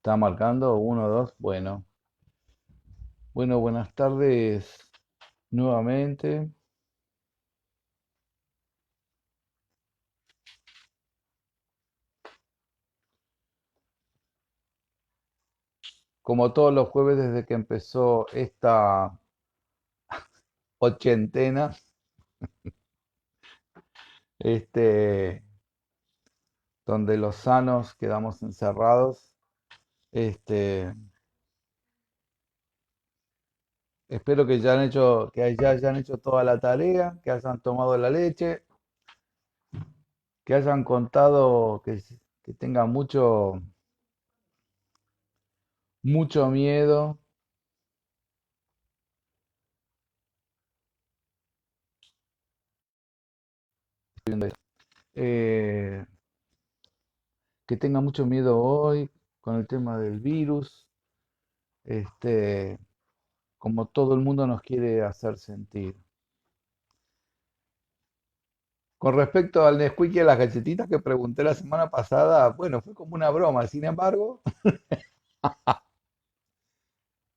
Está marcando uno, dos. Bueno, buenas tardes nuevamente. Como todos los jueves desde que empezó esta ochentena, este, donde los sanos quedamos encerrados, este, espero que ya han hecho, ya hayan hecho toda la tarea, que hayan tomado la leche, que hayan contado, que tengan mucho miedo. eh, que tengan mucho miedo hoy con el tema del virus, este, como todo el mundo nos quiere hacer sentir. Con respecto al Nesquik y a las galletitas que pregunté la semana pasada, bueno, fue como una broma. Sin embargo,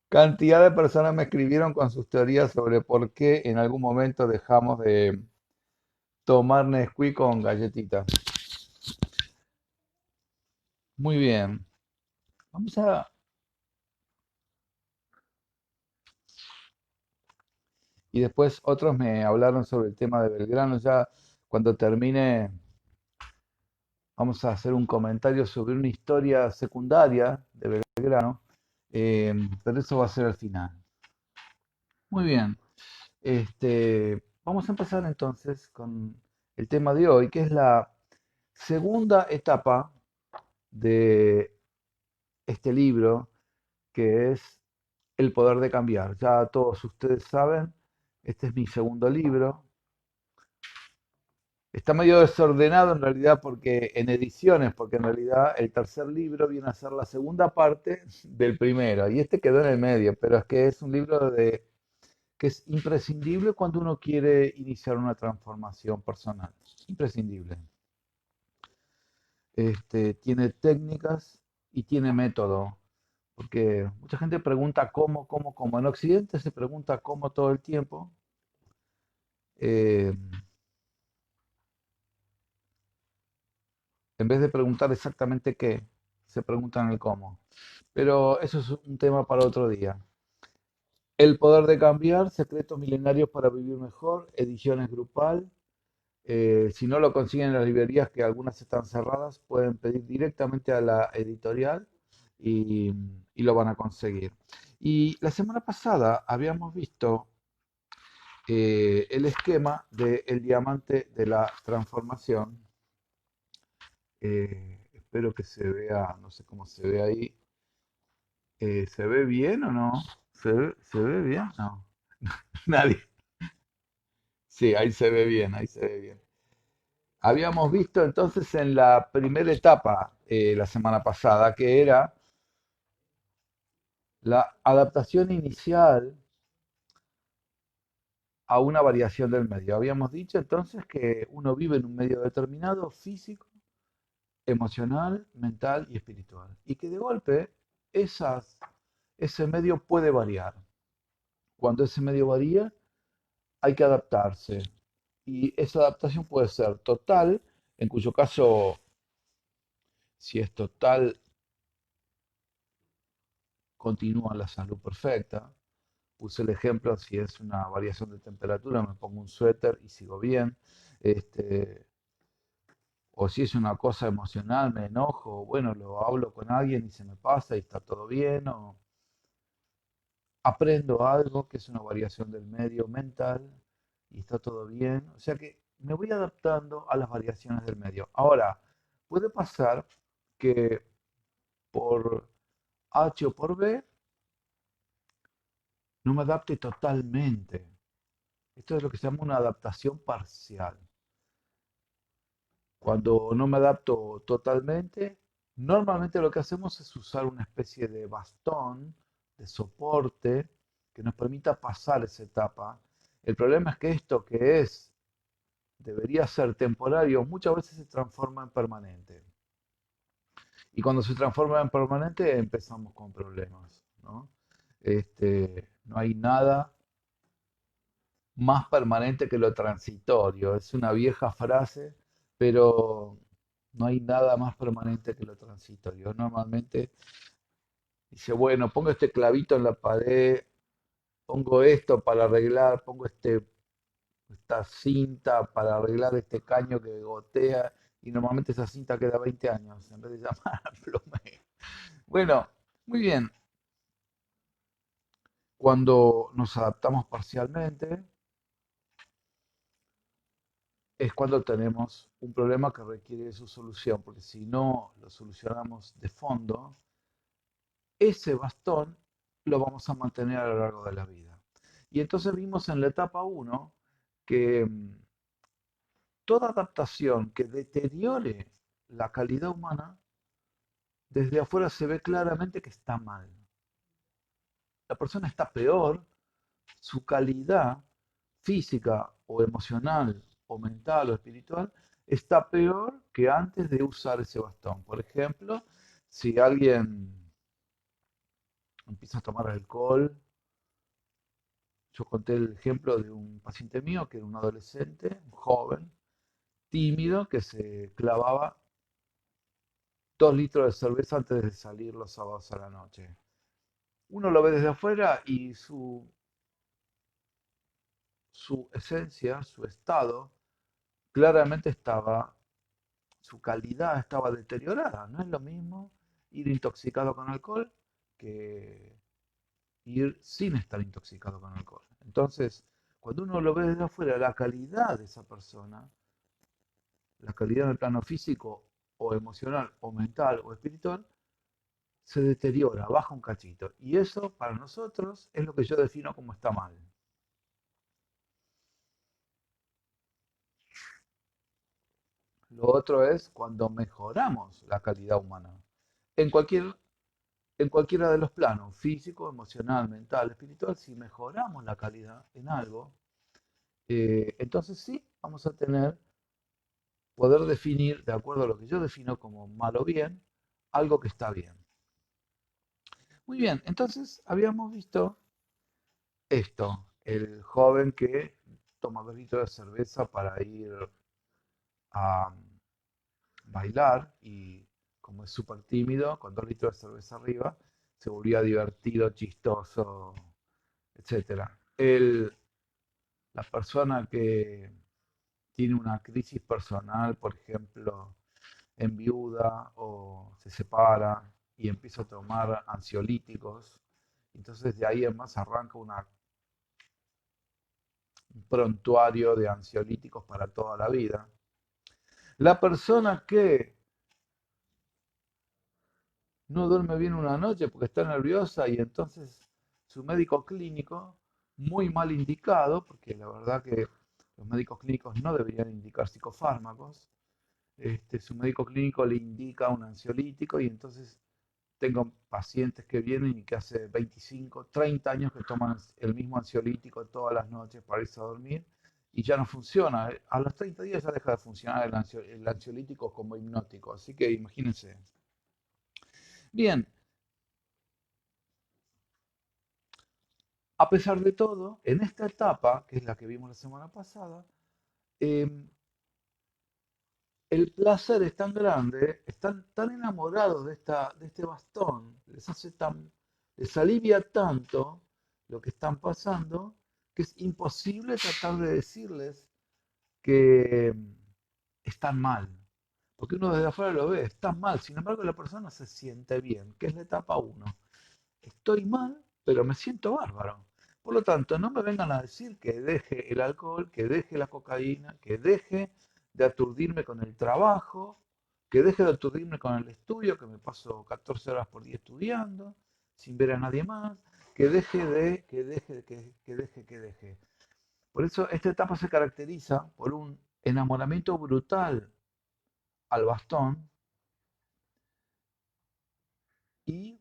cantidad de personas me escribieron con sus teorías sobre por qué en algún momento dejamos de tomar Nesquik con galletitas. Muy bien. Vamos a... Y después otros me hablaron sobre el tema de Belgrano. Ya cuando termine, vamos a hacer un comentario sobre una historia secundaria de Belgrano, pero eso va a ser al final. Muy bien. Vamos a empezar entonces con el tema de hoy, que es la segunda etapa de este libro, que es El poder de cambiar. Ya todos ustedes saben, este es mi segundo libro. Está medio desordenado en realidad porque en ediciones, porque en realidad el tercer libro viene a ser la segunda parte del primero y este quedó en el medio, pero es que es un libro que es imprescindible cuando uno quiere iniciar una transformación personal. Imprescindible. Tiene técnicas y tiene método, porque mucha gente pregunta cómo. En Occidente se pregunta cómo todo el tiempo. eh, en vez de preguntar exactamente qué, se preguntan el cómo. Pero eso es un tema para otro día. El poder de cambiar, secretos milenarios para vivir mejor, ediciones grupal. Si no lo consiguen en las librerías, que algunas están cerradas, pueden pedir directamente a la editorial y, y lo van a conseguir. Y la semana pasada habíamos visto el esquema del diamante de la transformación. Espero que se vea, no sé cómo se ve ahí. ¿Se ve bien o no? ¿Se ve bien? No. Nadie. Sí, ahí se ve bien, ahí se ve bien. Habíamos visto entonces en la primera etapa la semana pasada que era la adaptación inicial a una variación del medio. Habíamos dicho entonces que uno vive en un medio determinado, físico, emocional, mental y espiritual. Y que de golpe ese medio puede variar. Cuando ese medio varía, hay que adaptarse. Y esa adaptación puede ser total, en cuyo caso, si es total, continúa la salud perfecta. Puse el ejemplo, si es una variación de temperatura, me pongo un suéter y sigo bien. Este, o si es una cosa emocional, me enojo, bueno, lo hablo con alguien y se me pasa y está todo bien. O aprendo algo que es una variación del medio mental y está todo bien. O sea que me voy adaptando a las variaciones del medio. Ahora, puede pasar que por H o por B no me adapte totalmente. Esto es lo que se llama una adaptación parcial. Cuando no me adapto totalmente, normalmente lo que hacemos es usar una especie de bastón, de soporte, que nos permita pasar esa etapa. El problema es que esto que debería ser temporario, muchas veces se transforma en permanente. Y cuando se transforma en permanente empezamos con problemas, ¿no? No hay nada más permanente que lo transitorio. Es una vieja frase, pero no hay nada más permanente que lo transitorio. Normalmente dice, bueno, pongo este clavito en la pared, pongo esto para arreglar, pongo esta cinta para arreglar este caño que gotea, y normalmente esa cinta queda 20 años en vez de llamar al plomero. Bueno, muy bien. Cuando nos adaptamos parcialmente, es cuando tenemos un problema que requiere su solución, porque si no lo solucionamos de fondo, ese bastón lo vamos a mantener a lo largo de la vida. Y entonces vimos en la etapa uno que toda adaptación que deteriore la calidad humana, desde afuera se ve claramente que está mal. La persona está peor, su calidad física o emocional o mental o espiritual está peor que antes de usar ese bastón. Por ejemplo, si alguien empieza a tomar alcohol, yo conté el ejemplo de un paciente mío que era un adolescente, un joven, tímido, que se clavaba 2 litros de cerveza antes de salir los sábados a la noche. Uno lo ve desde afuera y su esencia, su estado, claramente estaba, su calidad estaba deteriorada. No es lo mismo ir intoxicado con alcohol que ir sin estar intoxicado con alcohol. Entonces, cuando uno lo ve desde afuera, la calidad de esa persona, la calidad en el plano físico o emocional o mental o espiritual, se deteriora, baja un cachito. Y eso para nosotros es lo que yo defino como está mal. Lo otro es cuando mejoramos la calidad humana. En cualquier, en cualquiera de los planos, físico, emocional, mental, espiritual, si mejoramos la calidad en algo, entonces sí vamos a poder definir, de acuerdo a lo que yo defino como mal o bien, algo que está bien. Muy bien, entonces habíamos visto esto, el joven que toma 2 litros de cerveza para ir a bailar y como es súper tímido, con 2 litros de cerveza arriba, se volvía divertido, chistoso, etcétera. La persona que tiene una crisis personal, por ejemplo, enviuda o se separa y empieza a tomar ansiolíticos, entonces de ahí en más arranca un prontuario de ansiolíticos para toda la vida. La persona que no duerme bien una noche porque está nerviosa y entonces su médico clínico, muy mal indicado, porque la verdad que los médicos clínicos no deberían indicar psicofármacos, su médico clínico le indica un ansiolítico y entonces tengo pacientes que vienen y que hace 25, 30 años que toman el mismo ansiolítico todas las noches para irse a dormir y ya no funciona. A los 30 días ya deja de funcionar el ansiolítico como hipnótico. Así que imagínense. Bien, a pesar de todo, en esta etapa, que es la que vimos la semana pasada, em, el placer es tan grande, están tan enamorados de este bastón, les alivia tanto lo que están pasando, que es imposible tratar de decirles que están mal. Porque uno desde afuera lo ve, están mal. Sin embargo, la persona se siente bien, que es la etapa uno. Estoy mal, pero me siento bárbaro. Por lo tanto, no me vengan a decir que deje el alcohol, que deje la cocaína, que deje de aturdirme con el trabajo, que deje de aturdirme con el estudio, que me paso 14 horas por día estudiando, sin ver a nadie más, que deje de, que deje, que deje, que deje. Por eso esta etapa se caracteriza por un enamoramiento brutal al bastón y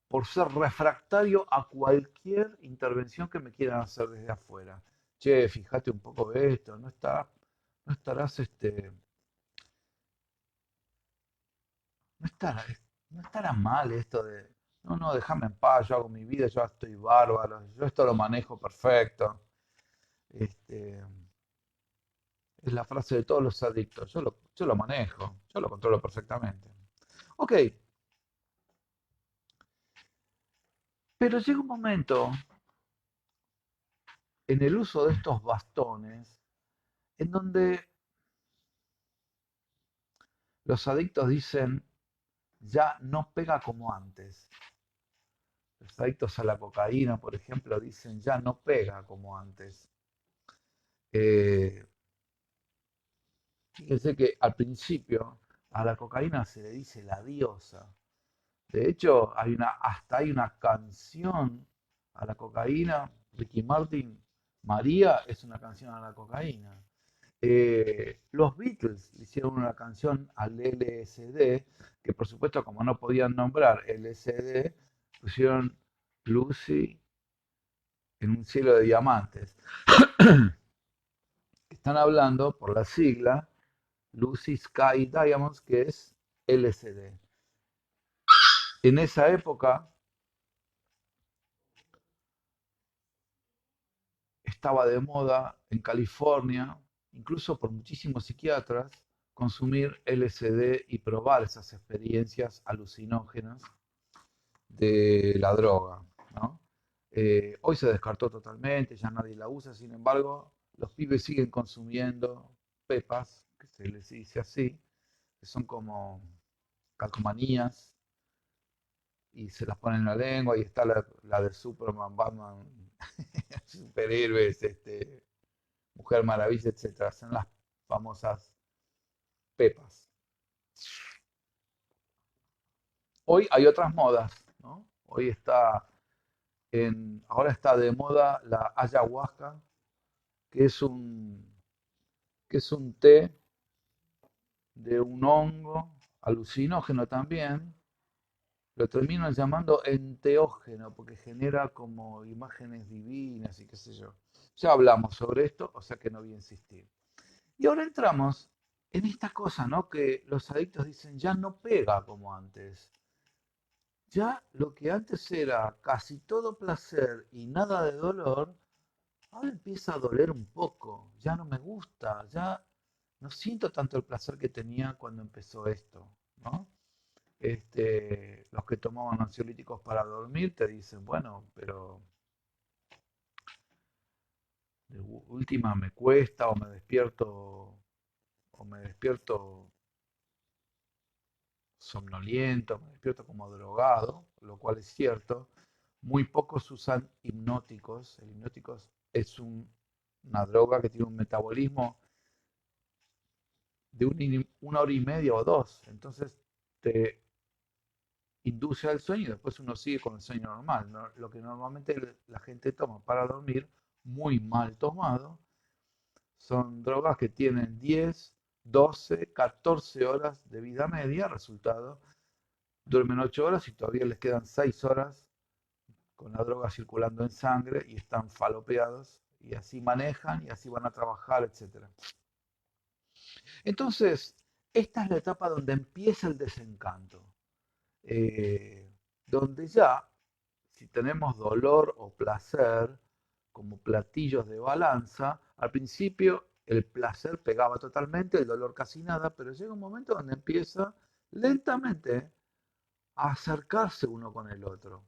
por ser refractario a cualquier intervención que me quieran hacer desde afuera. Che, fíjate un poco de esto, no estarás no estará, no estará mal esto de, no, no, déjame en paz, yo hago mi vida, yo estoy bárbaro, yo esto lo manejo perfecto. Este, es la frase de todos los adictos, yo lo manejo, yo lo controlo perfectamente. Ok, pero llega un momento en el uso de estos bastones en donde los adictos dicen, ya no pega como antes. Los adictos a la cocaína, por ejemplo, dicen, ya no pega como antes. Eh, Fíjense que al principio a la cocaína se le dice la diosa. De hecho, hasta hay una canción a la cocaína. Ricky Martin, María es una canción a la cocaína. Los Beatles hicieron una canción al LSD, que por supuesto como no podían nombrar LSD, pusieron Lucy en un cielo de diamantes. Están hablando por la sigla Lucy Sky Diamonds, que es LSD. En esa época estaba de moda en California, incluso por muchísimos psiquiatras, consumir LSD y probar esas experiencias alucinógenas de la droga, ¿no? Hoy se descartó totalmente, ya nadie la usa, sin embargo, los pibes siguen consumiendo pepas, que se les dice así, que son como calcomanías, y se las ponen en la lengua, y está la de Superman, Batman, superhéroes, Mujer Maravilla, etcétera. Son las famosas pepas. Hoy hay otras modas, ¿no? Ahora está de moda la ayahuasca, que es un, que es un té de un hongo alucinógeno también. Lo terminan llamando enteógeno porque genera como imágenes divinas y qué sé yo. Ya hablamos sobre esto, o sea que no voy a insistir. Y ahora entramos en esta cosa, ¿no? Que los adictos dicen, ya no pega como antes. Ya lo que antes era casi todo placer y nada de dolor, ahora empieza a doler un poco. Ya no me gusta, ya no siento tanto el placer que tenía cuando empezó esto, ¿no? Los que tomaban ansiolíticos para dormir te dicen, bueno, pero de última me cuesta o me despierto somnoliento, me despierto como drogado, lo cual es cierto. Muy pocos usan hipnóticos. El hipnótico es una droga que tiene un metabolismo de una hora y media o dos. Entonces te induce al sueño y después uno sigue con el sueño normal, ¿no? Lo que normalmente la gente toma para dormir, muy mal tomado, son drogas que tienen 10, 12, 14 horas de vida media, resultado, duermen 8 horas y todavía les quedan 6 horas con la droga circulando en sangre y están falopeados y así manejan y así van a trabajar, etcétera. Entonces, esta es la etapa donde empieza el desencanto, eh, donde ya, si tenemos dolor o placer como platillos de balanza, al principio el placer pegaba totalmente, el dolor casi nada, pero llega un momento donde empieza lentamente a acercarse uno con el otro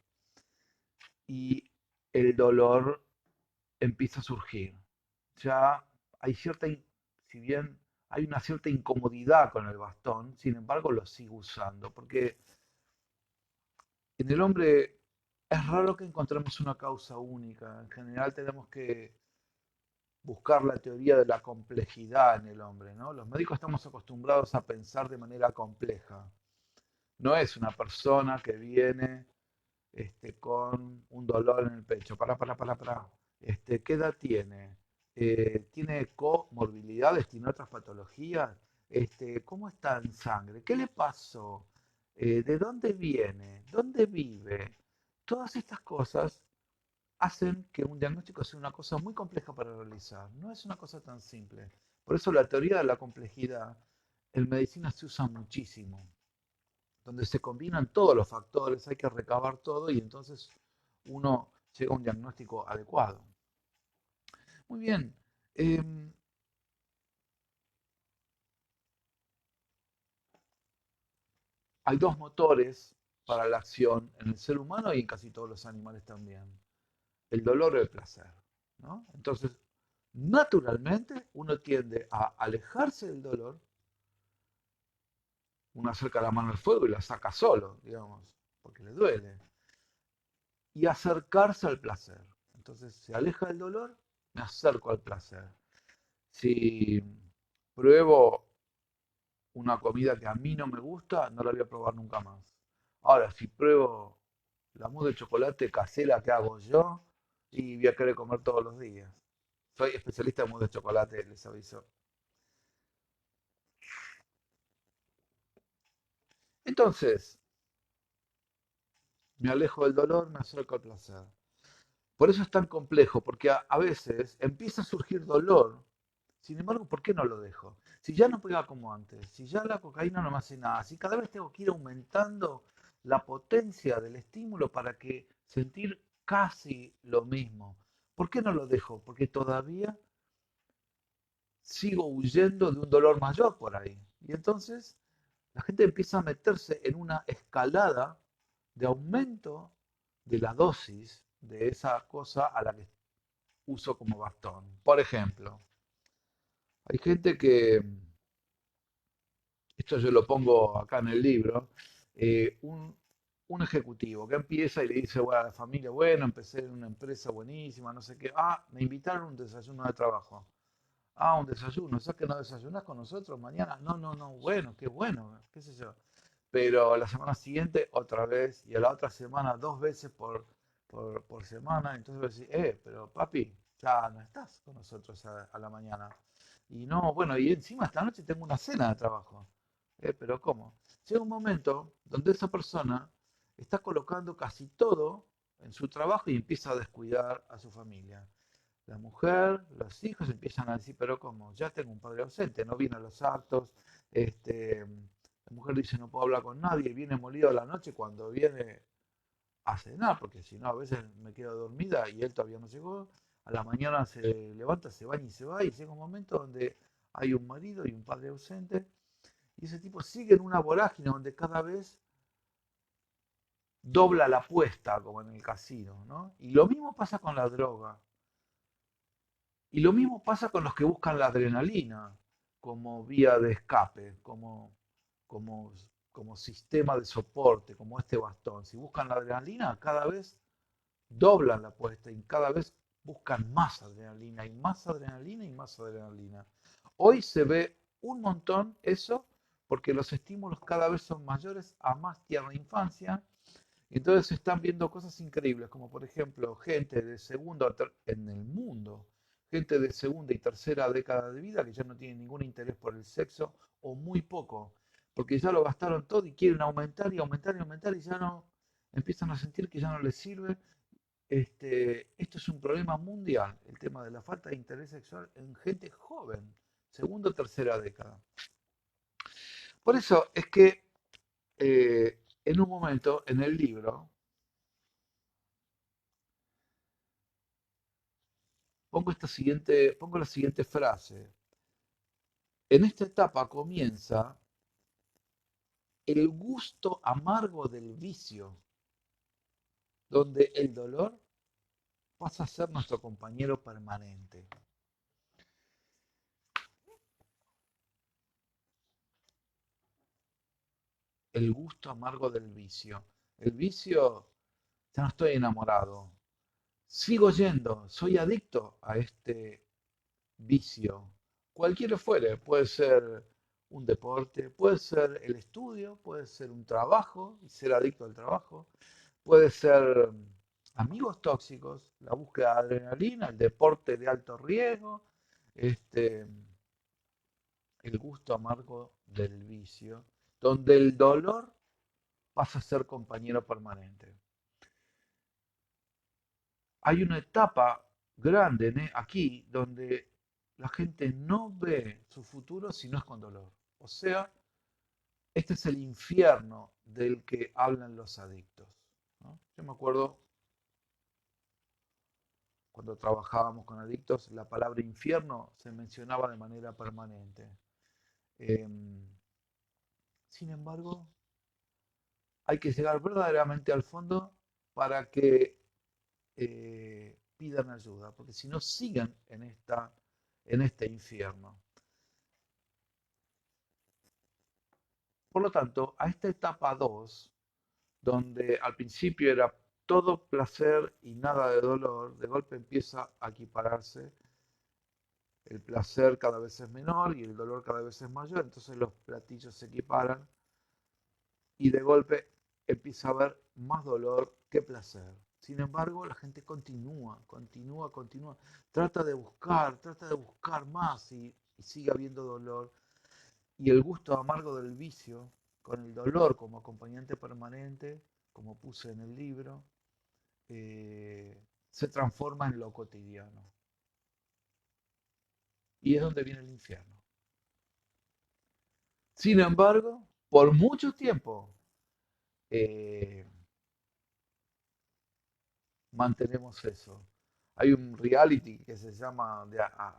y el dolor empieza a surgir. Ya hay si bien hay una cierta incomodidad con el bastón, sin embargo lo sigo usando, porque en el hombre es raro que encontremos una causa única. En general tenemos que buscar la teoría de la complejidad en el hombre, ¿no? Los médicos estamos acostumbrados a pensar de manera compleja. No es una persona que viene con un dolor en el pecho. Para. ¿Qué edad tiene? ¿Tiene comorbilidades? ¿Tiene otras patologías? ¿Cómo está en sangre? ¿Qué le pasó? ¿De dónde viene? ¿Dónde vive? Todas estas cosas hacen que un diagnóstico sea una cosa muy compleja para realizar. No es una cosa tan simple. Por eso la teoría de la complejidad en medicina se usa muchísimo. donde se combinan todos los factores, hay que recabar todo y entonces uno llega a un diagnóstico adecuado. Muy bien. em, Hay dos motores para la acción en el ser humano y en casi todos los animales también. El dolor y el placer, ¿no? Entonces, naturalmente uno tiende a alejarse del dolor, uno acerca la mano al fuego y la saca solo, digamos, porque le duele, y acercarse al placer. Entonces, se aleja del dolor, me acerco al placer. Si pruebo una comida que a mí no me gusta, no la voy a probar nunca más. Ahora, si pruebo la mousse de chocolate casera que hago yo, y voy a querer comer todos los días. Soy especialista en mousse de chocolate, les aviso. Entonces, me alejo del dolor, me acerco al placer. Por eso es tan complejo, porque a veces empieza a surgir dolor. Sin embargo, ¿por qué no lo dejo? Si ya no pega como antes, si ya la cocaína no me hace nada, si cada vez tengo que ir aumentando la potencia del estímulo para que sentir casi lo mismo, ¿por qué no lo dejo? Porque todavía sigo huyendo de un dolor mayor por ahí. Y entonces la gente empieza a meterse en una escalada de aumento de la dosis de esa cosa a la que uso como bastón. Por ejemplo, hay gente que, esto yo lo pongo acá en el libro, un ejecutivo que empieza y le dice, bueno, a la familia, bueno, empecé en una empresa buenísima, no sé qué, me invitaron a un desayuno de trabajo. Un desayuno, ¿sabes que no desayunas con nosotros mañana? No, no, no, bueno, qué sé yo. Pero la semana siguiente otra vez y a la otra semana dos veces por semana. Entonces vos decís, pero papi, ya no estás con nosotros a la mañana. Y no, bueno, y encima esta noche tengo una cena de trabajo. Pero ¿cómo? Llega un momento donde esa persona está colocando casi todo en su trabajo y empieza a descuidar a su familia. La mujer, los hijos empiezan a decir, pero ¿cómo? Ya tengo un padre ausente, no vino a los actos. La mujer dice, no puedo hablar con nadie, y viene molido a la noche cuando viene a cenar, porque si no, a veces me quedo dormida y él todavía no llegó. A la mañana se levanta, se baña y se va, y llega un momento donde hay un marido y un padre ausente, y ese tipo sigue en una vorágine donde cada vez dobla la apuesta, como en el casino, ¿no? Y lo mismo pasa con la droga. Y lo mismo pasa con los que buscan la adrenalina como vía de escape, como, como sistema de soporte, como este bastón. Si buscan la adrenalina, cada vez doblan la apuesta y cada vez buscan más adrenalina y más adrenalina y más adrenalina. Hoy se ve un montón eso porque los estímulos cada vez son mayores a más tierna infancia. Y entonces se están viendo cosas increíbles, como por ejemplo gente de segundo en el mundo, gente de segunda y tercera década de vida que ya no tienen ningún interés por el sexo o muy poco, porque ya lo gastaron todo y quieren aumentar y aumentar y aumentar y ya no empiezan a sentir que ya no les sirve. Esto es un problema mundial, el tema de la falta de interés sexual en gente joven, segunda o tercera década. Por eso es que en un momento en el libro pongo la siguiente frase. En esta etapa comienza el gusto amargo del vicio, donde el dolor pasa a ser nuestro compañero permanente. El gusto amargo del vicio. El vicio, ya no estoy enamorado. Sigo yendo, soy adicto a este vicio. Cualquiera fuere, puede ser un deporte, puede ser el estudio, puede ser un trabajo y ser adicto al trabajo, puede ser amigos tóxicos, la búsqueda de adrenalina, el deporte de alto riesgo, este, el gusto amargo del vicio, donde el dolor pasa a ser compañero permanente. Hay una etapa grande aquí donde la gente no ve su futuro si no es con dolor. O sea, Este es el infierno del que hablan los adictos, ¿no? Yo me acuerdo cuando trabajábamos con adictos, la palabra infierno se mencionaba de manera permanente. Em, Sin embargo, hay que llegar verdaderamente al fondo para que pidan ayuda, porque si no siguen en este infierno. Por lo tanto, a esta etapa 2, donde al principio era todo placer y nada de dolor, de golpe empieza a equipararse, el placer cada vez es menor y el dolor cada vez es mayor, entonces los platillos se equiparan y de golpe empieza a haber más dolor que placer. Sin embargo, la gente continúa, trata de buscar más y sigue habiendo dolor. Y el gusto amargo del vicio, con el dolor como acompañante permanente, como puse en el libro, se transforma en lo cotidiano. Y es donde viene el infierno. Sin embargo, por mucho tiempo eh, mantenemos eso. Hay un reality que se llama,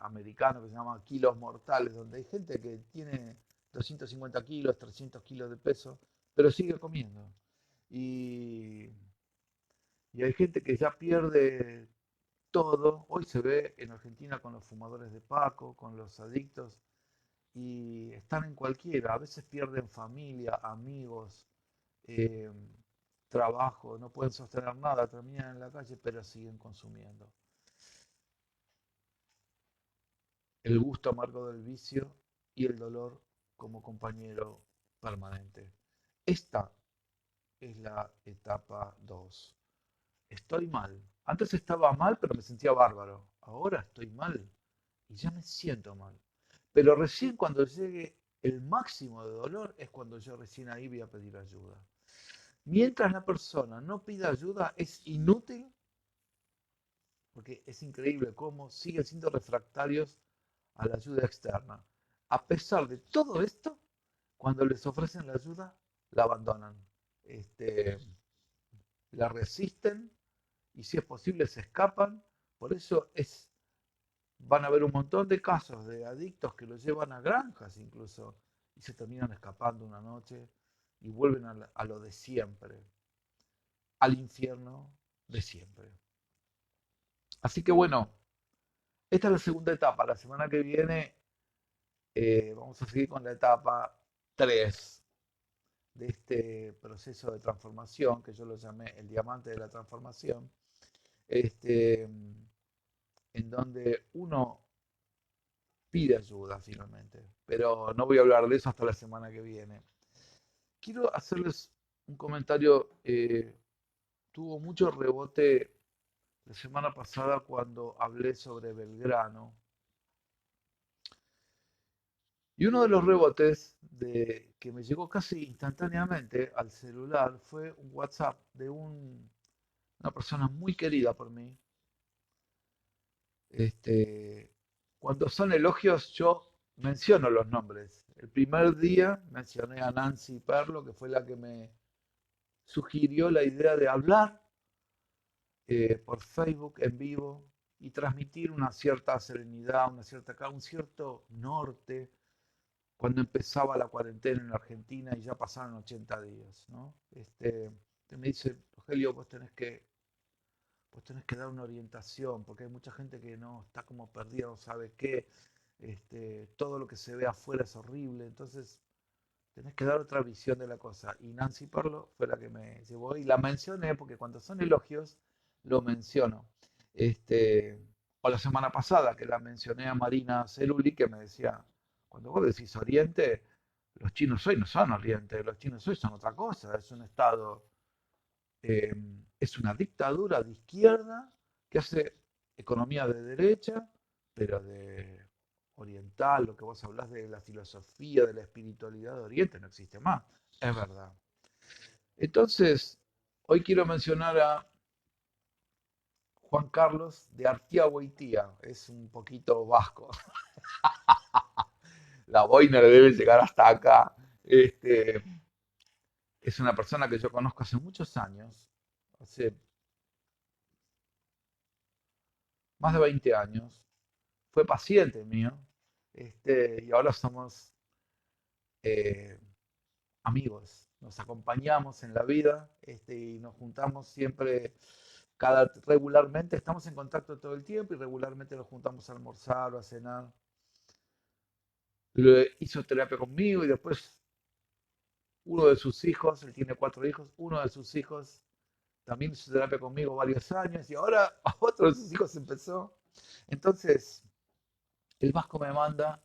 americano, que se llama Kilos Mortales, donde hay gente que tiene 250 kilos, 300 kilos de peso, pero sigue comiendo. Y, y hay gente que ya pierde todo. Hoy se ve en Argentina con los fumadores de Paco, con los adictos, y están en cualquiera. A veces pierden familia, amigos, eh, trabajo, no pueden sostener nada, terminan en la calle, pero siguen consumiendo. El gusto amargo del vicio y el dolor como compañero permanente. Esta es la etapa 2. Estoy mal. Antes estaba mal, pero me sentía bárbaro. Ahora estoy mal y ya me siento mal. Pero recién cuando llegue el máximo de dolor es cuando yo recién ahí voy a pedir ayuda. Mientras la persona no pida ayuda es inútil, porque es increíble cómo siguen siendo refractarios a la ayuda externa. A pesar de todo esto, cuando les ofrecen la ayuda, la abandonan. Este, la resisten y si es posible se escapan. Por eso van a haber un montón de casos de adictos que los llevan a granjas incluso y se terminan escapando una noche y vuelven a lo de siempre, al infierno de siempre. Así que bueno, esta es la segunda etapa. La semana que viene vamos a seguir con la etapa 3 de este proceso de transformación, que yo lo llamé el diamante de la transformación, este, en donde uno pide ayuda finalmente. Pero no voy a hablar de eso hasta la semana que viene. Quiero hacerles un comentario. Tuvo mucho rebote la semana pasada cuando hablé sobre Belgrano. Y uno de los rebotes que me llegó casi instantáneamente al celular fue un WhatsApp de una persona muy querida por mí. Este, Cuando son elogios, yo menciono los nombres. El primer día mencioné a Nancy Perlo, que fue la que me sugirió la idea de hablar por Facebook en vivo y transmitir una cierta serenidad, un cierto norte cuando empezaba la cuarentena en Argentina y ya pasaron 80 días, ¿no? Me dice, Rogelio, vos tenés que dar una orientación, porque hay mucha gente que no está como perdida, no sabe qué, todo lo que se ve afuera es horrible, entonces tenés que dar otra visión de la cosa. Y Nancy Perlo fue la que me llevó y la mencioné, porque cuando son elogios, lo menciono. Este, o la semana pasada que la mencioné a Marina Cerulli, que me decía, cuando vos decís Oriente, los chinos hoy no son Oriente, los chinos hoy son otra cosa, es un estado, eh, es una dictadura de izquierda que hace economía de derecha, pero de oriental, lo que vos hablás de la filosofía, de la espiritualidad de Oriente, no existe más. Es verdad. Entonces, hoy quiero mencionar a Juan Carlos de Artiahuaytía, es un poquito vasco. La boina le debe llegar hasta acá. Este, es una persona que yo conozco hace muchos años, hace más de 20 años. Fue paciente mío. Y ahora somos eh, amigos. Nos acompañamos en la vida, y nos juntamos siempre, regularmente, estamos en contacto todo el tiempo y regularmente nos juntamos a almorzar o a cenar. Hizo terapia conmigo y después uno de sus hijos, él tiene 4 hijos, uno de sus hijos también hizo terapia conmigo varios años y ahora otro de sus hijos empezó. Entonces, el Vasco me manda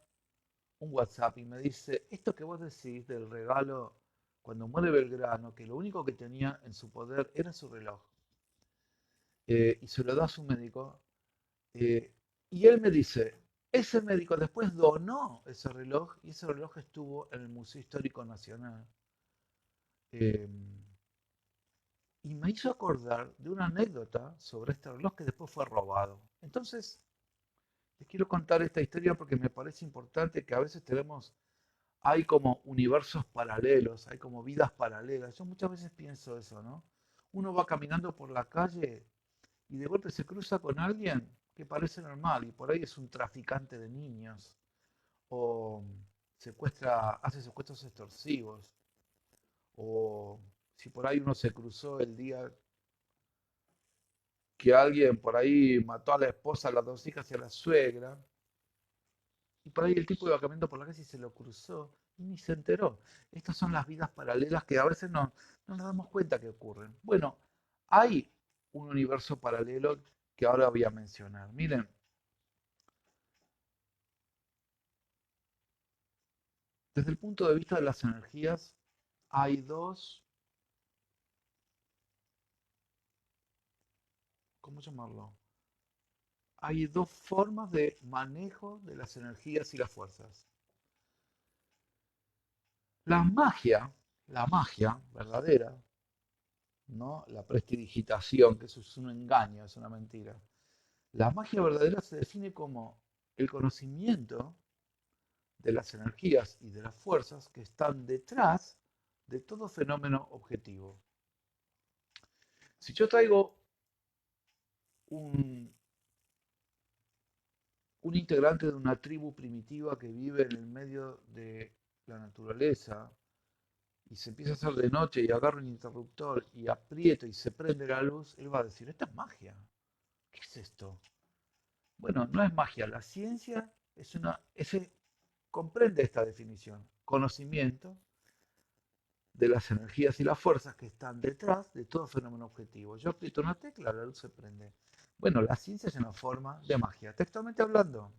un WhatsApp y me dice, esto que vos decís del regalo cuando muere Belgrano, que lo único que tenía en su poder era su reloj, y se lo da a su médico, eh, y él me dice, ese médico después donó ese reloj y ese reloj estuvo en el Museo Histórico Nacional. Eh, y me hizo acordar de una anécdota sobre este reloj que después fue robado. Entonces, les quiero contar esta historia porque me parece importante que a veces hay como universos paralelos, hay como vidas paralelas. Yo muchas veces pienso eso, ¿no? Uno va caminando por la calle y de golpe se cruza con alguien que parece normal y por ahí es un traficante de niños o hace secuestros extorsivos o si por ahí uno se cruzó el día que alguien por ahí mató a la esposa, a las 2 hijas y a la suegra. Y por ahí el tipo iba caminando por la calle y se lo cruzó y ni se enteró. Estas son las vidas paralelas que a veces no nos damos cuenta que ocurren. Bueno, hay un universo paralelo que ahora voy a mencionar. Miren, desde el punto de vista de las energías, hay dos, ¿cómo llamarlo? Hay dos formas de manejo de las energías y las fuerzas. La magia verdadera, ¿no? La prestidigitación, que eso es un engaño, es una mentira. La magia verdadera se define como el conocimiento de las energías y de las fuerzas que están detrás de todo fenómeno objetivo. Si yo traigo un, un integrante de una tribu primitiva que vive en el medio de la naturaleza y se empieza a hacer de noche y agarro un interruptor y aprieto y se prende la luz, él va a decir, esta es magia. ¿Qué es esto? Bueno, no es magia. La ciencia comprende esta definición. Conocimiento de las energías y las fuerzas que están detrás de todo fenómeno objetivo. Yo aprieto una tecla, la luz se prende. Bueno, la ciencia es una forma de magia. Textualmente hablando,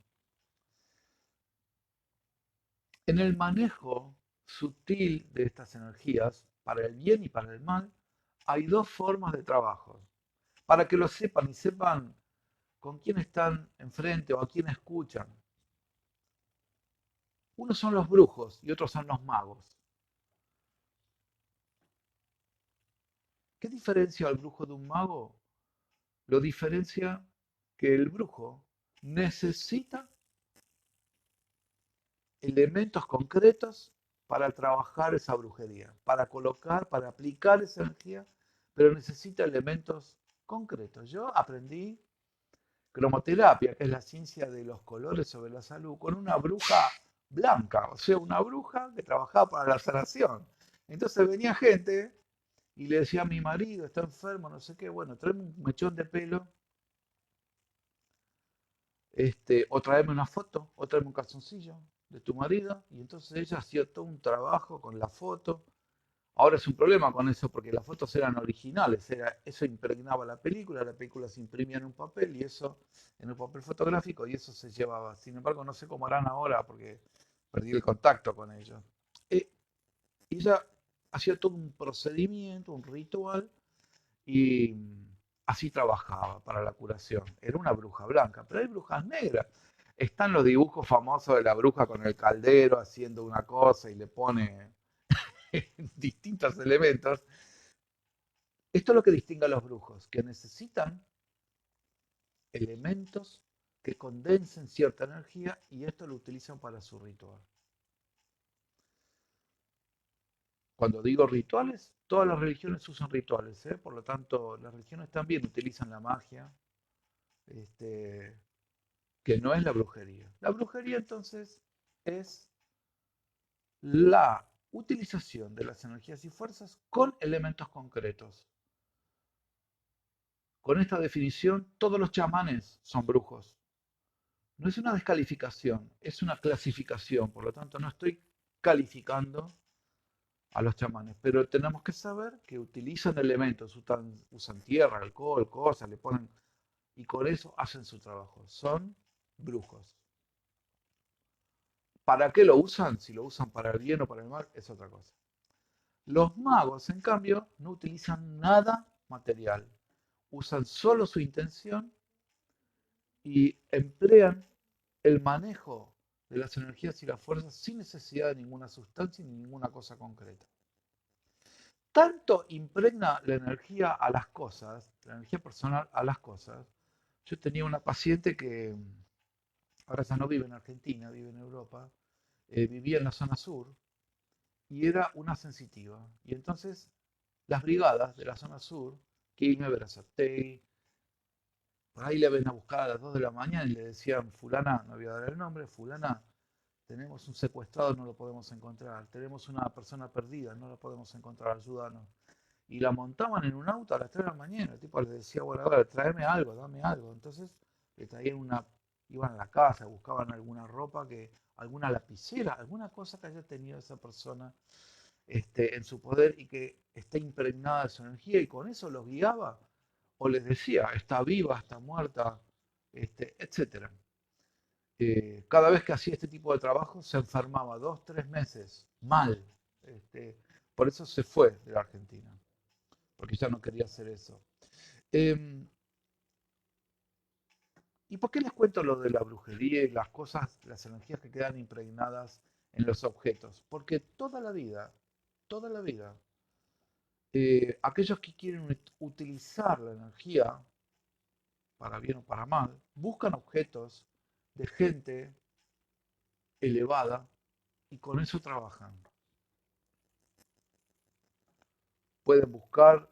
en el manejo sutil de estas energías, para el bien y para el mal, hay dos formas de trabajo. Para que lo sepan y sepan con quién están enfrente o a quién escuchan. Unos son los brujos y otros son los magos. ¿Qué diferencia al brujo de un mago? Lo diferencia que el brujo necesita elementos concretos para trabajar esa brujería, para colocar, para aplicar esa energía, pero necesita elementos concretos. Yo aprendí cromoterapia, que es la ciencia de los colores sobre la salud, con una bruja blanca, o sea, una bruja que trabajaba para la sanación. Entonces venía gente y le decía a mi marido, está enfermo, no sé qué, bueno, tráeme un mechón de pelo, o tráeme una foto, o tráeme un calzoncillo de tu marido, y entonces ella hacía todo un trabajo con la foto. Ahora es un problema con eso porque las fotos eran originales, eso impregnaba la película se imprimía en un papel y eso, en un papel fotográfico y eso se llevaba. Sin embargo, no sé cómo harán ahora porque perdí el contacto con ellos. Eh, y ella hacía todo un procedimiento, un ritual y así trabajaba para la curación. Era una bruja blanca, pero hay brujas negras. Están los dibujos famosos de la bruja con el caldero haciendo una cosa y le pone distintos elementos. Esto es lo que distingue a los brujos, que necesitan elementos que condensen cierta energía y esto lo utilizan para su ritual. Cuando digo rituales, todas las religiones usan rituales, ¿eh? Por lo tanto, las religiones también utilizan la magia, este, que no es la brujería. La brujería entonces es la utilización de las energías y fuerzas con elementos concretos. Con esta definición, todos los chamanes son brujos. No es una descalificación, es una clasificación. Por lo tanto, no estoy calificando a los chamanes, pero tenemos que saber que utilizan elementos, usan tierra, alcohol, cosas, le ponen, y con eso hacen su trabajo. Son brujos. ¿Para qué lo usan? Si lo usan para el bien o para el mal, es otra cosa. Los magos, en cambio, no utilizan nada material. Usan solo su intención y emplean el manejo de las energías y las fuerzas sin necesidad de ninguna sustancia ni ninguna cosa concreta. Tanto impregna la energía a las cosas, la energía personal a las cosas. Yo tenía una paciente que ahora ya no vive en Argentina, vive en Europa, vivía en la zona sur y era una sensitiva. Y entonces las brigadas de la zona sur, Quilmes, Berazategui, por ahí le ven a buscar a las 2 de la mañana y le decían, fulana, no voy a dar el nombre, fulana, tenemos un secuestrado, no lo podemos encontrar, tenemos una persona perdida, no la podemos encontrar, ayúdanos. Y la montaban en un auto a las 3 de la mañana, el tipo les decía, bueno, a ver, tráeme algo, dame algo. Entonces le traían iban a la casa, buscaban alguna ropa, alguna lapicera, alguna cosa que haya tenido esa persona en su poder y que esté impregnada de su energía y con eso los guiaba o les decía, está viva, está muerta, etcétera. Cada vez que hacía este tipo de trabajo se enfermaba 2, 3 meses, mal. Este, por eso se fue de la Argentina, porque ya no quería hacer eso. Eh, ¿Y por qué les cuento lo de la brujería y las cosas, las energías que quedan impregnadas en los objetos? Porque toda la vida, aquellos que quieren utilizar la energía, para bien o para mal, buscan objetos de gente elevada y con eso trabajan. Pueden buscar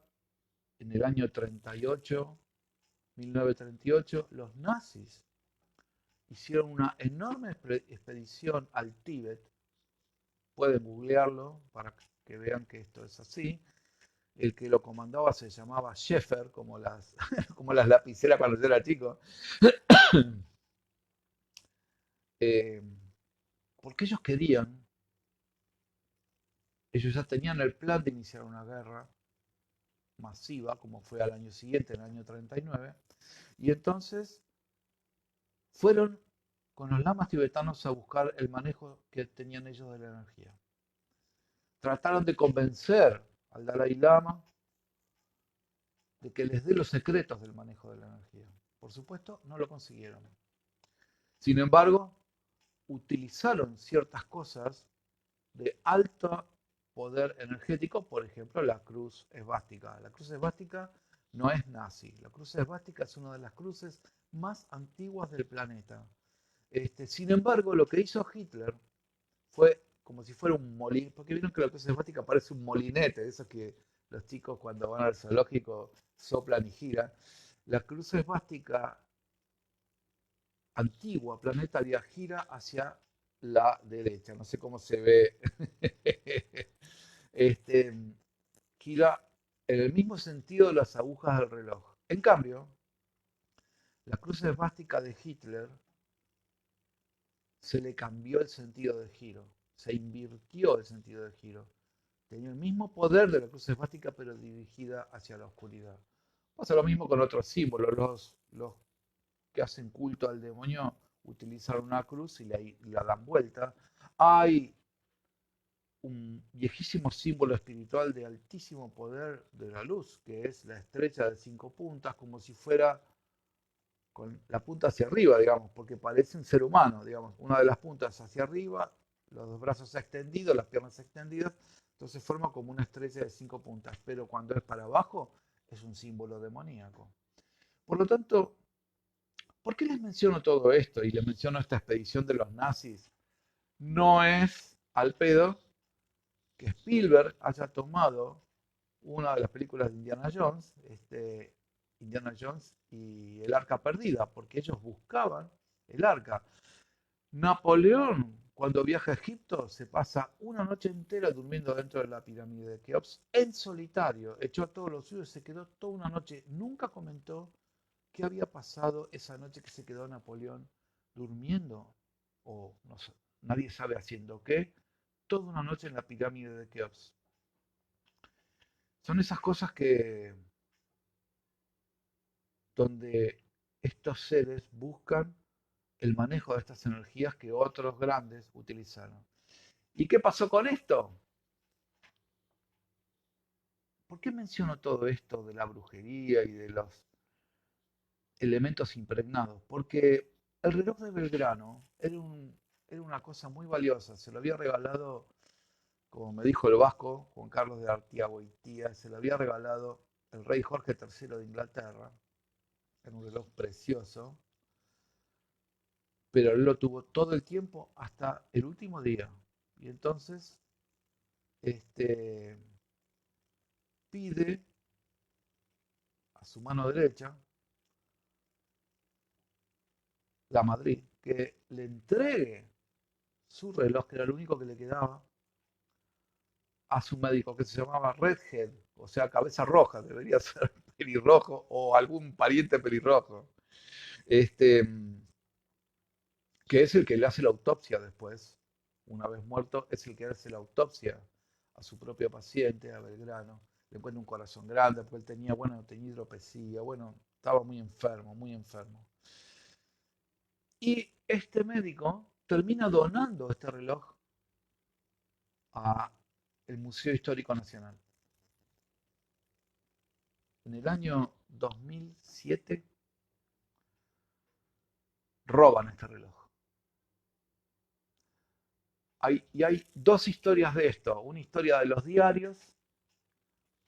en el año 38, 1938, los nazis hicieron una enorme expedición al Tíbet. Pueden googlearlo para que vean que esto es así. El que lo comandaba se llamaba Schaeffer, como las lapiceras cuando yo era chico. Eh, porque ellos ya tenían el plan de iniciar una guerra masiva, como fue al año siguiente, en el año 39, y entonces fueron con los lamas tibetanos a buscar el manejo que tenían ellos de la energía. Trataron de convencer al Dalai Lama de que les dé los secretos del manejo de la energía. Por supuesto, no lo consiguieron. Sin embargo, utilizaron ciertas cosas de alto poder energético, por ejemplo, la cruz esvástica. La cruz esvástica no es nazi. La cruz esvástica es una de las cruces más antiguas del planeta. Sin embargo, lo que hizo Hitler fue como si fuera un molín, porque vieron que la cruz esvástica parece un molinete, eso que los chicos cuando van al zoológico soplan y giran. La cruz esvástica antigua planetaria gira hacia la derecha, no sé cómo se ve. este, gira en el mismo sentido de las agujas del reloj. En cambio, la cruz esvástica de Hitler se le cambió el sentido de giro, se invirtió el sentido de giro. Tenía el mismo poder de la cruz esvástica, pero dirigida hacia la oscuridad. Pasa lo mismo con otros símbolos. Los que hacen culto al demonio utilizan una cruz y la dan vuelta. Hay un viejísimo símbolo espiritual de altísimo poder de la luz, que es la estrella de 5 puntas, como si fuera con la punta hacia arriba, digamos, porque parece un ser humano, digamos, una de las puntas hacia arriba, los dos brazos extendidos, las piernas extendidas, entonces forma como una estrella de 5 puntas, pero cuando es para abajo es un símbolo demoníaco. Por lo tanto, ¿por qué les menciono todo esto y les menciono esta expedición de los nazis? No es al pedo que Spielberg haya tomado una de las películas de Indiana Jones, Indiana Jones y el Arca Perdida, porque ellos buscaban el arca. Napoleón, cuando viaja a Egipto, se pasa una noche entera durmiendo dentro de la pirámide de Keops en solitario, echó a todos los suyos, se quedó toda una noche, nunca comentó qué había pasado esa noche que se quedó Napoleón durmiendo, o no sé, nadie sabe haciendo qué, toda una noche en la pirámide de Keops. Son esas cosas que donde estos seres buscan el manejo de estas energías que otros grandes utilizaron. ¿Y qué pasó con esto? ¿Por qué menciono todo esto de la brujería y de los elementos impregnados? Porque el reloj de Belgrano era una cosa muy valiosa. Se lo había regalado, como me dijo el vasco, Juan Carlos de Artiagoitía, se lo había regalado el rey Jorge III de Inglaterra. Era un reloj precioso, pero él lo tuvo todo el tiempo hasta el último día. Y entonces este, pide a su mano derecha, la Madrid, que le entregue su reloj, que era el único que le quedaba, a su médico, que se llamaba Redhead, o sea, cabeza roja, debería ser pelirrojo o algún pariente pelirrojo, este, que es el que le hace la autopsia después, una vez muerto, es el que hace la autopsia a su propio paciente, a Belgrano. Le encuentra un corazón grande, porque él tenía, bueno, tenía hidropesía, bueno, estaba muy enfermo, muy enfermo. Y este médico termina donando este reloj a el Museo Histórico Nacional. En el año 2007 roban este reloj. Y hay dos historias de esto. Una historia de los diarios,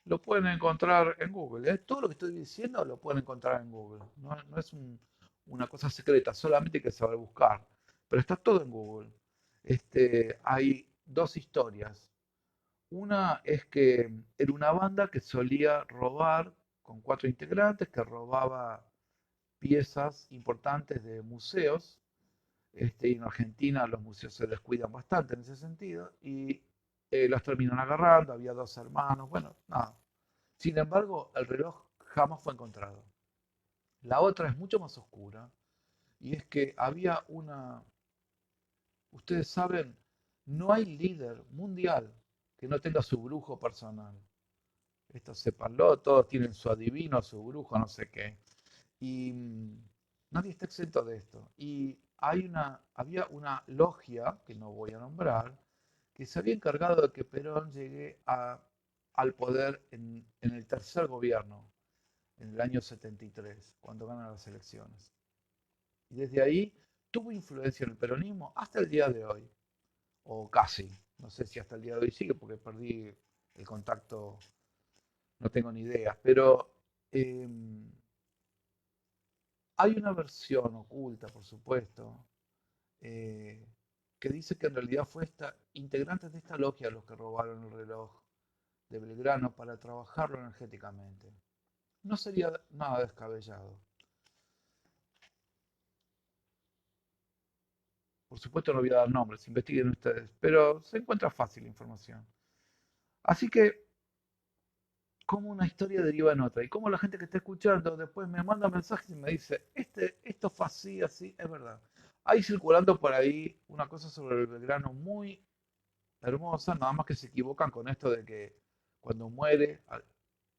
lo pueden encontrar en Google. Todo lo que estoy diciendo lo pueden encontrar en Google. No es una cosa secreta, solamente hay que saber buscar. Pero está todo en Google. Hay dos historias. Una es que era una banda que solía robar con cuatro integrantes, que robaba piezas importantes de museos. Y en Argentina los museos se descuidan bastante en ese sentido y los terminan agarrando. Había dos hermanos, bueno, nada. Sin embargo, el reloj jamás fue encontrado. La otra es mucho más oscura y es que había una, ustedes saben, no hay líder mundial que no tenga su brujo personal. Esto sépanlo, todos tienen su adivino, su brujo, no sé qué. Y nadie está exento de esto. Y había una logia, que no voy a nombrar, que se había encargado de que Perón llegue al poder en el tercer gobierno, en el año 73, cuando ganan las elecciones. Y desde ahí tuvo influencia en el peronismo hasta el día de hoy, o casi. No sé si hasta el día de hoy sigue, porque perdí el contacto, no tengo ni idea. Pero hay una versión oculta, por supuesto, eh, que dice que en realidad fue integrantes de esta logia los que robaron el reloj de Belgrano para trabajarlo energéticamente. No sería nada descabellado. Por supuesto no voy a dar nombres, investiguen ustedes, pero se encuentra fácil la información. Así que, como una historia deriva en otra, y como la gente que está escuchando después me manda mensajes y me dice, esto fue así, así, es verdad. Hay circulando por ahí una cosa sobre el Belgrano muy hermosa, nada más que se equivocan con esto de que cuando muere,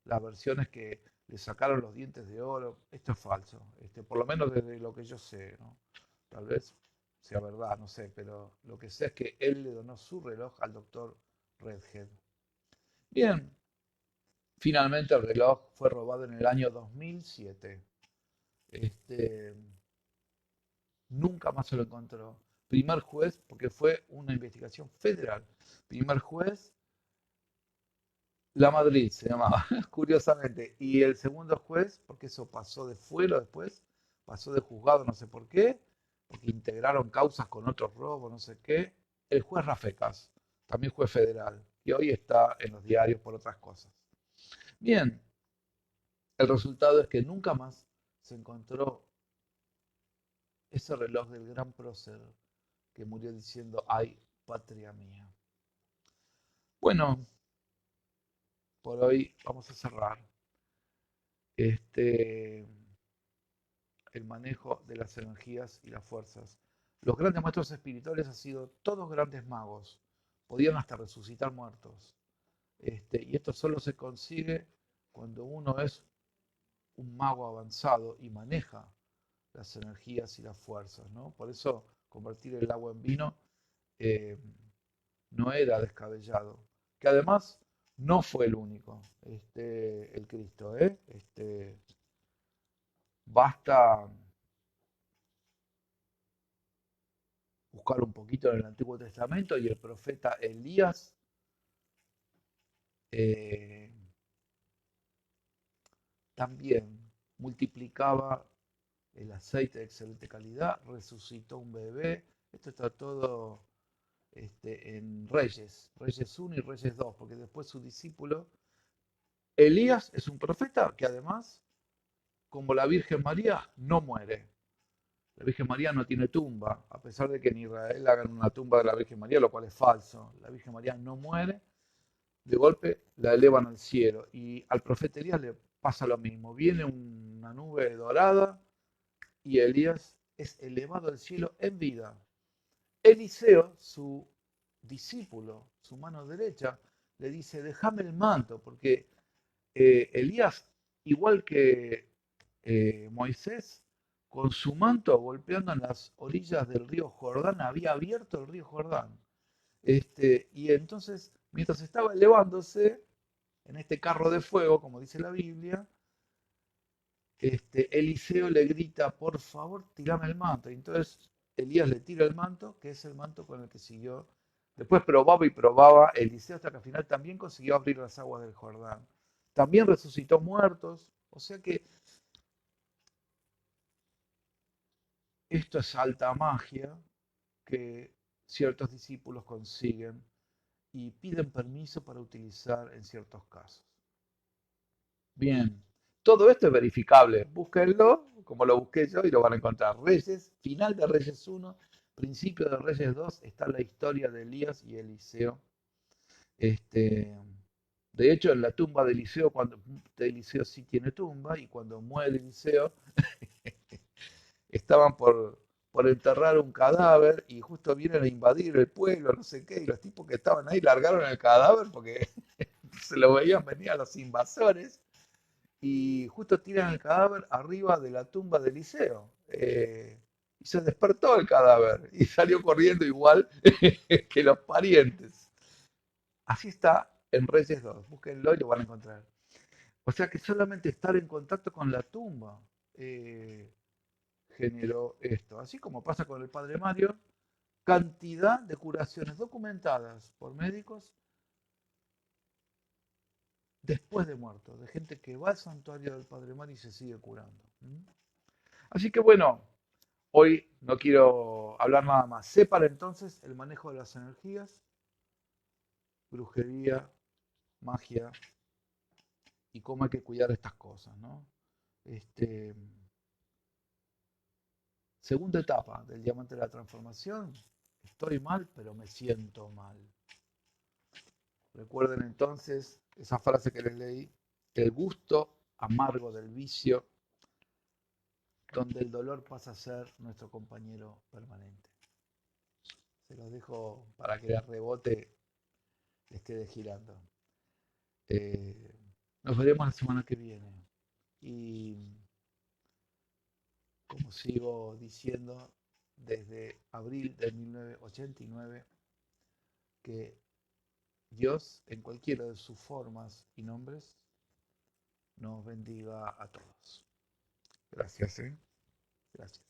las versiones que le sacaron los dientes de oro, esto es falso, por lo menos desde lo que yo sé, ¿no? Tal vez sea verdad, no sé, pero lo que sé es que él le donó su reloj al doctor Redhead. Bien, finalmente el reloj fue robado en el año 2007. Este, Nunca más se lo encontró. Primer juez, porque fue una investigación federal. Primer juez, La Madrid se llamaba, curiosamente. Y el segundo juez, porque eso pasó de fuero después, pasó de juzgado, no sé por qué, porque integraron causas con otros robos, no sé qué. El juez Rafecas, también juez federal. que hoy está en los diarios por otras cosas. Bien, el resultado es que nunca más se encontró ese reloj del gran prócer que murió diciendo, ay, patria mía. Bueno, por hoy vamos a cerrar este, el manejo de las energías y las fuerzas. Los grandes maestros espirituales han sido todos grandes magos, podían hasta resucitar muertos. Y esto solo se consigue cuando uno es un mago avanzado y maneja las energías y las fuerzas, ¿no? Por eso convertir el agua en vino eh, no era descabellado. Que además no fue el único, el Cristo, ¿eh? Basta buscar un poquito en el Antiguo Testamento y el profeta Elías eh, también multiplicaba el aceite de excelente calidad, resucitó un bebé. Esto está todo en Reyes 1 y Reyes 2, porque después su discípulo, Elías, es un profeta que además, como la Virgen María, no muere. La Virgen María no tiene tumba, a pesar de que en Israel hagan una tumba de la Virgen María, lo cual es falso. La Virgen María no muere, de golpe la elevan al cielo y al profeta Elías le pasa lo mismo. Viene una nube dorada y Elías es elevado al cielo en vida. Eliseo, su discípulo, su mano derecha, le dice, déjame el manto, porque Elías, igual que Moisés, con su manto golpeando en las orillas del río Jordán, había abierto el río Jordán. Y entonces, mientras estaba elevándose en este carro de fuego, como dice la Biblia, Eliseo le grita, por favor, tirame el manto. Y entonces Elías le tira el manto, que es el manto con el que siguió. Después probaba y probaba Eliseo hasta que al final también consiguió abrir las aguas del Jordán. También resucitó muertos. O sea que esto es alta magia que ciertos discípulos consiguen y piden permiso para utilizar en ciertos casos. Bien, todo esto es verificable. Búsquenlo, como lo busqué yo, y lo van a encontrar. Reyes, final de Reyes 1, principio de Reyes 2, está la historia de Elías y Eliseo. Este, de hecho, en la tumba de Eliseo, de Eliseo sí tiene tumba, y cuando muere Eliseo, estaban por enterrar un cadáver y justo vienen a invadir el pueblo, no sé qué, y los tipos que estaban ahí largaron el cadáver porque se lo veían venir a los invasores y justo tiran el cadáver arriba de la tumba de Eliseo. Y se despertó el cadáver y salió corriendo igual que los parientes. Así está en Reyes 2. Búsquenlo y lo van a encontrar. O sea que solamente estar en contacto con la tumba eh, generó esto. Así como pasa con el padre Mario, cantidad de curaciones documentadas por médicos después de muerto, de gente que va al santuario del padre Mario y se sigue curando. Así que bueno, hoy no quiero hablar nada más. Sepan entonces el manejo de las energías, brujería, magia y cómo hay que cuidar estas cosas, ¿no? Este, segunda etapa del diamante de la transformación. Estoy mal, pero me siento mal. Recuerden entonces esa frase que les leí, el gusto amargo del vicio, donde el dolor pasa a ser nuestro compañero permanente. Se los dejo para que el rebote les quede girando. Eh, Nos veremos la semana que viene. Y como sigo diciendo desde abril de 1989, que Dios, en cualquiera de sus formas y nombres, nos bendiga a todos. Gracias, ¿eh? Gracias.